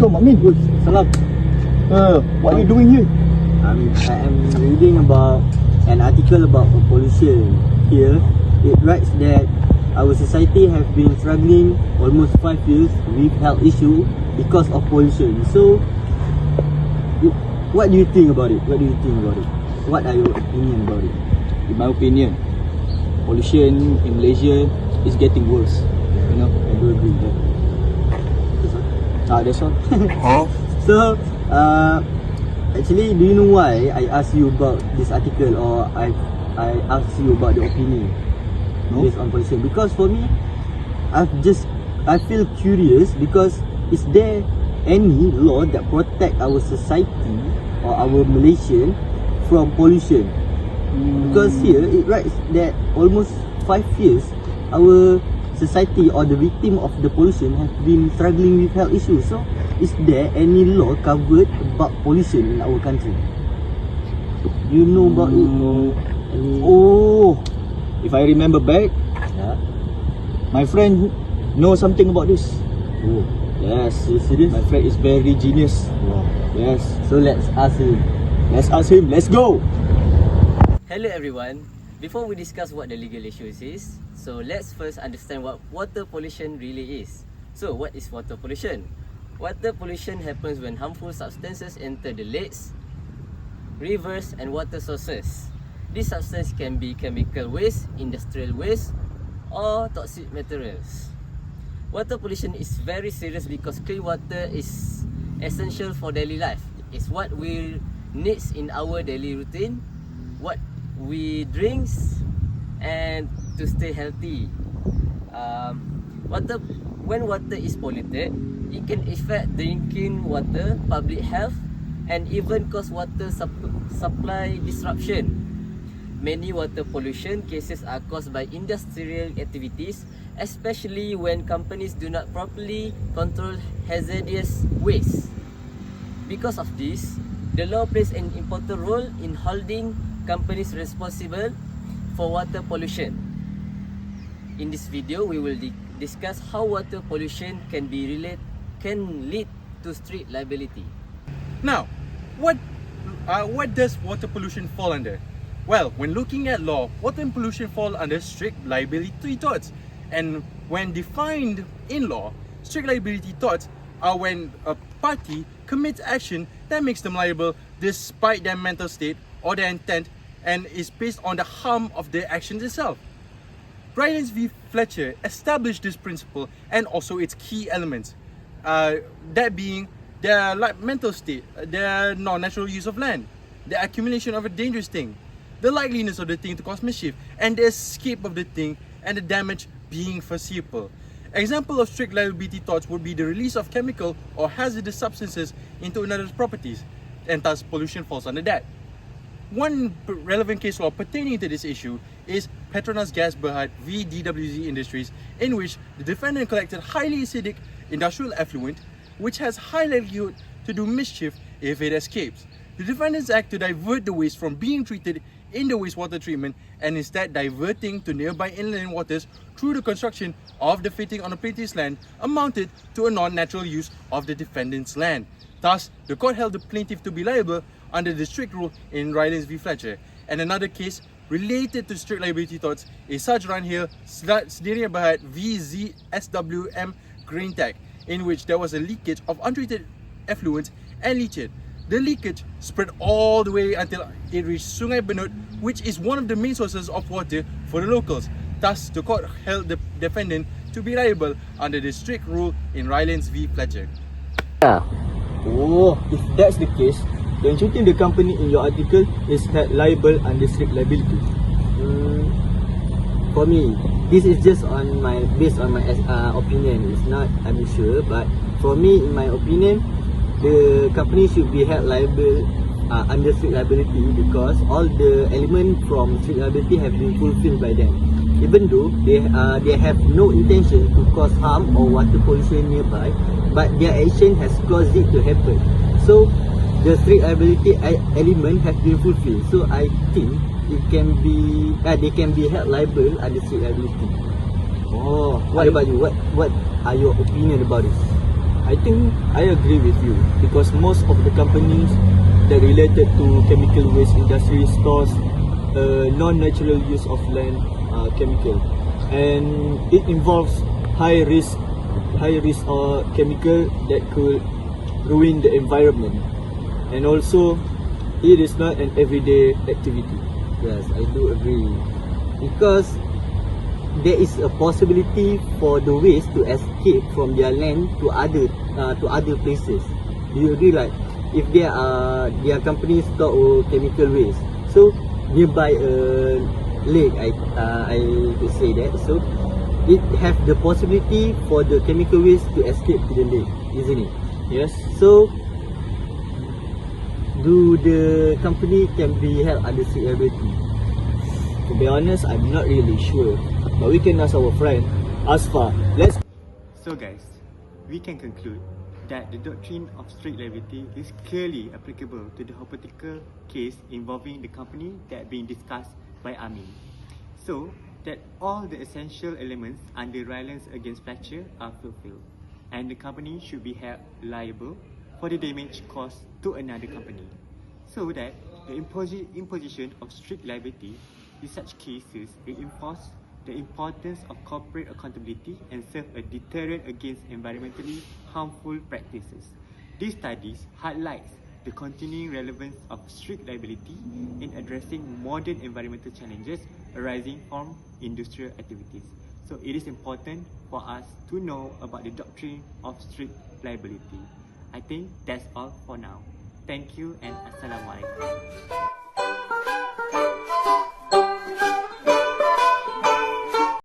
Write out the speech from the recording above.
Assalamualaikum, Amin. Salam. What are you doing here? I am reading about an article about pollution. Here, it writes that our society have been struggling almost 5 years with health issue because of pollution. So, what do you think about it? What are your opinion about it? In my opinion, pollution in Malaysia is getting worse. You know, I do agree with that. that's all. So, actually, do you know why I asked you about this article, or I asked you about the opinion based on pollution? Because for me, I feel curious because is there any law that protect our society or our Malaysian from pollution? Because here it writes that almost 5 years our society or the victim of the pollution have been struggling with health issues. So is there any law covered about pollution in our country? Do you know about it? Oh, if I remember back, Yeah. my friend knows something about this. Oh, Yes, you serious? my friend is very genius. Wow. Yes, So let's ask him. let's ask him. Let's go. Hello everyone. Before we discuss what the legal issues is, so let's first understand what water pollution really is. So what is water pollution? Water pollution happens when harmful substances enter the lakes, rivers and water sources. These substances can be chemical waste, industrial waste or toxic materials. Water pollution is very serious because clean water is essential for daily life. It's what we need in our daily routine, what we drink and to stay healthy. When water is polluted, it can affect drinking water, public health and even cause water supply disruption. Many water pollution cases are caused by industrial activities, especially when companies do not properly control hazardous waste. Because of this, the law plays an important role in holding companies responsible for water pollution. In this video, we will discuss how water pollution can lead to strict liability. Now, what does water pollution fall under? Well, when looking at law, water pollution fall under strict liability torts. And when defined in law, strict liability torts are when a party commits action that makes them liable despite their mental state or their intent and is based on the harm of their actions itself. Rylance v. Fletcher established this principle and also its key elements, that being their mental state, their non-natural use of land, the accumulation of a dangerous thing, the likeliness of the thing to cause mischief, and the escape of the thing and the damage being foreseeable. Example of strict liability torts would be the release of chemical or hazardous substances into another's properties, and thus pollution falls under that. One relevant case law pertaining to this issue is Petronas Gas Berhad v DWZ Industries, in which the defendant collected highly acidic industrial effluent which has high likelihood to do mischief if it escapes. The defendants act to divert the waste from being treated in the wastewater treatment and instead diverting to nearby inland waters through the construction of the fitting on the plaintiff's land amounted to a non-natural use of the defendant's land. Thus, the court held the plaintiff to be liable under the strict rule in Rylance v. Fletcher. And another case related to strict liability torts is Sajran Hill Sdiriya Berhad v ZSWM Green Tech, in which there was a leakage of untreated effluent and leachate. The leakage spread all the way until it reached Sungai Benut, which is one of the main sources of water for the locals. Thus, the court held the defendant to be liable under the strict rule in Rylance v. Fletcher. Oh, if that's the case, don't you think the company in your article is held liable under strict liability? For me, this is just based on my opinion. It's not, I'm sure, but for me, in my opinion, the company should be held liable under strict liability because all the elements from strict liability have been fulfilled by them. Even though they have no intention to cause harm or water pollution nearby, but their action has caused it to happen. So the strict liability element has been fulfilled. So I think it can be they can be held liable under strict liability. Oh, What about you? What are your opinion about this? I think I agree with you because most of the companies that related to chemical waste industry stores non-natural use of land chemical, and it involves high risk or chemical that could ruin the environment, and also it is not an everyday activity. Yes, I do agree. Because there is a possibility for the waste to escape from their land to other places. Do you agree? Like if their company store chemical waste, so nearby a lake, I could say that. So it have the possibility for the chemical waste to escape to the lake, isn't it? Yes. So do the company can be held under strict liability? To be honest, I'm not really sure, but we can ask our friend AZFAR. Let's. So guys, we can conclude that the doctrine of strict liability is clearly applicable to the hypothetical case involving the company that being discussed by AMIN. So that all the essential elements under reliance against fracture are fulfilled, and the company should be held liable for the damage caused to another company. So that the imposition of strict liability in such cases reinforce the importance of corporate accountability and serve a deterrent against environmentally harmful practices. These studies highlights the continuing relevance of strict liability in addressing modern environmental challenges arising from industrial activities. So it is important for us to know about the doctrine of strict liability. I think that's all for now. Thank you and Assalamualaikum.